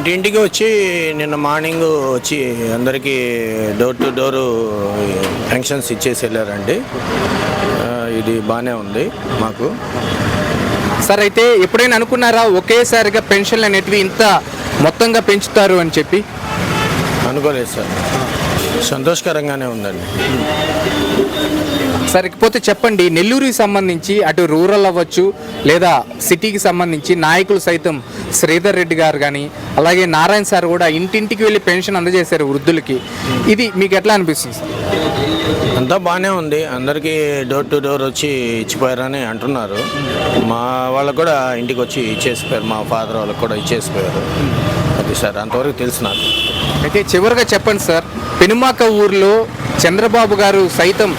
ఇంటింటికి వచ్చి నిన్న మార్నింగ్ వచ్చి అందరికీ డోర్ టు డోరు పెన్షన్స్ ఇచ్చేసి వెళ్ళారండి. ఇది బాగానే ఉంది మాకు. సార్, అయితే ఎప్పుడైనా అనుకున్నారా ఒకేసారిగా పెన్షన్లు అనేటివి ఇంత మొత్తంగా పెంచుతారు అని చెప్పి? అనుకోలేదు సార్, సంతోషకరంగానే ఉందండి. సార్, ఇకపోతే చెప్పండి, నెల్లూరుకి సంబంధించి అటు రూరల్ అవ్వచ్చు లేదా సిటీకి సంబంధించి నాయకులు సైతం శ్రీధర్ రెడ్డి గారు కానీ అలాగే నారాయణ సార్ కూడా ఇంటింటికి వెళ్ళి పెన్షన్ అందజేశారు వృద్ధులకి. ఇది మీకు ఎట్లా అనిపిస్తుంది సార్? అంతా బాగానే ఉంది, అందరికీ డోర్ టు డోర్ వచ్చి ఇచ్చిపోయారని అంటున్నారు. మా వాళ్ళకు కూడా ఇంటికి వచ్చి ఇచ్చేసిపోయారు, మా ఫాదర్ వాళ్ళకి కూడా ఇచ్చేసిపోయారు. అది సార్ అంతవరకు తెలుసు నాకు. అయితే చివరిగా చెప్పండి సార్, పెనుమాక ఊర్లో చంద్రబాబు గారు సైతం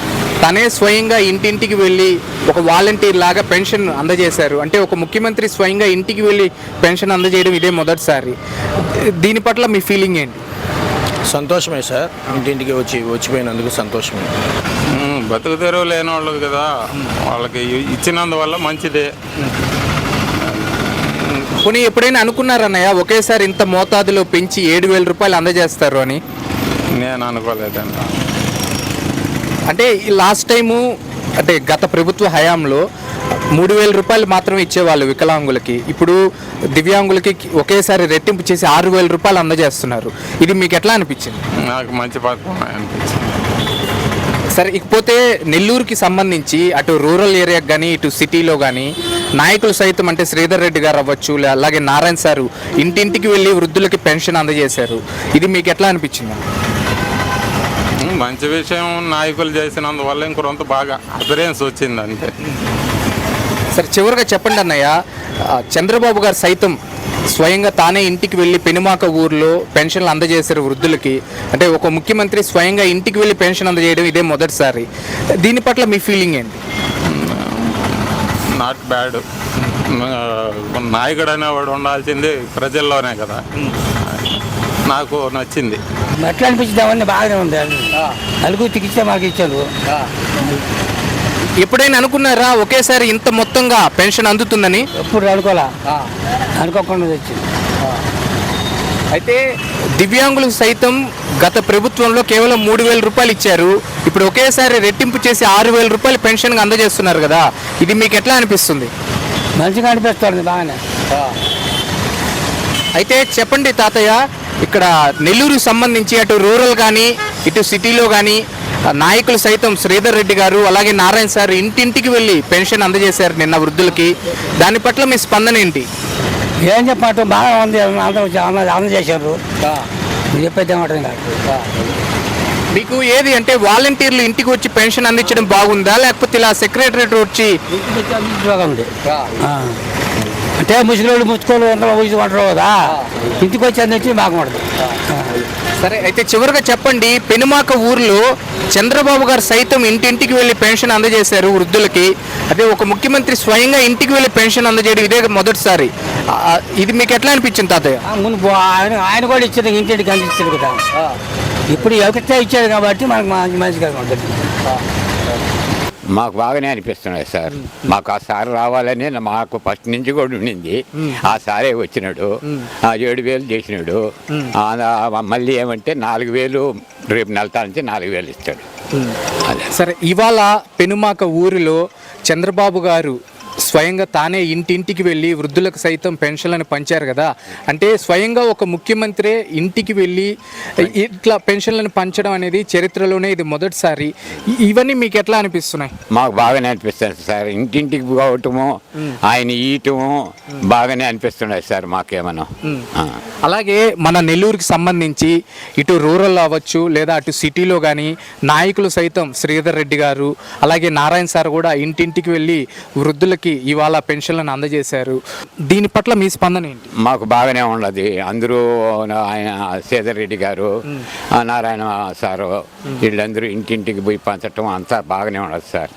తనే స్వయంగా ఇంటింటికి వెళ్ళి ఒక వాలంటీర్ లాగా పెన్షన్ అందజేశారు. అంటే ఒక ముఖ్యమంత్రి స్వయంగా ఇంటికి వెళ్ళి పెన్షన్ అందజేయడం ఇదే మొదటిసారి. దీని పట్ల మీ ఫీలింగ్ ఏంటి? సంతోషమే సార్, ఇంటింటికి వచ్చిపోయినందుకు సంతోషమే. బతుకు తెరువు లేని వాళ్ళు కదా, వాళ్ళకి ఇచ్చినందువల్ల మంచిదే. పోనీ ఎప్పుడైనా అనుకున్నారన్నయ్య ఒకేసారి ఇంత మోతాదులో పెంచి 7,000 రూపాయలు అందజేస్తారు అని? నేను అనుకోలేదండి. అంటే లాస్ట్ టైము అంటే గత ప్రభుత్వ హయాంలో 3,000 రూపాయలు మాత్రమే ఇచ్చేవాళ్ళు వికలాంగులకి. ఇప్పుడు దివ్యాంగులకి ఒకేసారి రెట్టింపు చేసి 6,000 రూపాయలు అందజేస్తున్నారు. ఇది మీకు ఎట్లా అనిపించింది? నాకు మంచి పథకం అనిపించింది. సరే, ఇకపోతే నెల్లూరుకి సంబంధించి అటు రూరల్ ఏరియాకి కానీ ఇటు సిటీలో కానీ నాయకులు సైతం అంటే శ్రీధర్ రెడ్డి గారు అవ్వచ్చు అలాగే నారాయణ సారు ఇంటింటికి వెళ్ళి వృద్ధులకి పెన్షన్ అందజేశారు. ఇది మీకు ఎట్లా అనిపించింది? మంచి విషయం, నాయకులు చేసినందువల్ల ఇంకొంత బాగా అపిరెన్స్ వచ్చింది అంతే. సరే, చివరిగా చెప్పండి అన్నయ్య, చంద్రబాబు గారు సైతం స్వయంగా తానే ఇంటికి వెళ్ళి పెనుమాక ఊర్లో పెన్షన్లు అందజేశారు వృద్ధులకి. అంటే ఒక ముఖ్యమంత్రి స్వయంగా ఇంటికి వెళ్ళి పెన్షన్ అందజేయడం ఇదే మొదటిసారి. దీని పట్ల మీ ఫీలింగ్ ఏంటి? Not bad. నాయకుడు అనేవాడు ఉండాల్సింది ప్రజల్లోనే కదా, నాకు నచ్చింది. ఎట్లా అనిపించింది? అవన్నీ బాగానే ఉంది. అలుగు తికిస్తే మాకు ఇచ్చారు. ఎప్పుడైనా అనుకున్నారా ఒకేసారి ఇంత మొత్తంగా పెన్షన్ అందుతుందని? ఎప్పుడు అనుకోకుండా వచ్చింది. అయితే దివ్యాంగులకు సైతం గత ప్రభుత్వంలో కేవలం 3,000 రూపాయలు ఇచ్చారు. ఇప్పుడు ఒకేసారి రెట్టింపు చేసి 6,000 రూపాయలు పెన్షన్గా అందజేస్తున్నారు కదా, ఇది మీకు ఎట్లా అనిపిస్తుంది? మంచిగా అనిపిస్తుంది, బాగానే. అయితే చెప్పండి తాతయ్య, ఇక్కడ నెల్లూరుకు సంబంధించి అటు రూరల్ కానీ ఇటు సిటీలో కానీ నాయకులు సైతం శ్రీధర్ రెడ్డి గారు అలాగే నారాయణ సార్ ఇంటింటికి వెళ్ళి పెన్షన్ అందజేశారు నిన్న వృద్ధులకి. దాని పట్ల మీ స్పందన ఏంటి? ఏం చెప్పమంటే బాగా ఉంది, అందజేశారు. చెప్పేది ఏమంటుంది కాదు. మీకు ఏది అంటే వాలంటీర్లు ఇంటికి వచ్చి పెన్షన్ అందించడం బాగుందా, లేకపోతే ఇలా సెక్రటరేట్ వచ్చి బాగుంది? అంటే ముసుగులు ముచ్చుకోలు ఉంటారు కదా, ఇంటికి వచ్చి అందించి బాగుంటుంది. సరే, అయితే చివరిగా చెప్పండి, పెనుమాక ఊర్లో చంద్రబాబు గారు సైతం ఇంటింటికి వెళ్ళి పెన్షన్ అందజేశారు వృద్ధులకి. అదే ఒక ముఖ్యమంత్రి స్వయంగా ఇంటికి వెళ్ళి పెన్షన్ అందజేయడం ఇదే మొదటిసారి. ఇది మీకు ఎట్లా అనిపించింది తాతయ్య? ముందు ఆయన కూడా ఇచ్చాడు, ఇంటింటికి అందించాడు కదా. ఇప్పుడు ఎవరికైతే ఇచ్చాడు కాబట్టి మనకు మంచిగా ఉంటుంది. మాకు బాగానే అనిపిస్తున్నాయి సార్. మాకు ఆ సార్ రావాలని మాకు ఫస్ట్ నుంచి కూడా ఉండింది. ఆ సారే వచ్చినాడు, 7,000 చేసినాడు. మళ్ళీ ఏమంటే 4,000 రేపు నెలతా నుంచి 4,000 ఇస్తాడు. సరే, ఇవాళ పెనుమాక ఊరిలో చంద్రబాబు గారు స్వయంగా తానే ఇంటింటికి వెళ్ళి వృద్ధులకు సైతం పెన్షన్లను పంచారు కదా. అంటే స్వయంగా ఒక ముఖ్యమంత్రి ఇంటికి వెళ్ళి ఇట్లా పెన్షన్లను పంచడం అనేది చరిత్రలోనే ఇది మొదటిసారి. ఇవన్నీ మీకు ఎట్లా అనిపిస్తున్నాయి? మాకు బాగానే అనిపిస్తుంది సార్. ఇంటింటికి పోవటము, ఆయన ఈయటము బాగానే అనిపిస్తున్నాయి సార్ మాకేమన్నా. అలాగే మన నెల్లూరుకి సంబంధించి ఇటు రూరల్ అవ్వచ్చు లేదా అటు సిటీలో కానీ నాయకులు సైతం శ్రీధర్ రెడ్డి గారు అలాగే నారాయణ సార్ కూడా ఇంటింటికి వెళ్ళి వృద్ధులకి ఇవాళ పెన్షన్లను అందజేశారు. దీని పట్ల మీ స్పందన ఏంటి? మాకు బాగానే ఉన్నది. అందరూ ఆయన శ్రీధర్ రెడ్డి గారు, నారాయణ సారు వీళ్ళందరూ ఇంటింటికి పోయి పంచటం అంతా బాగానే ఉన్నది సార్.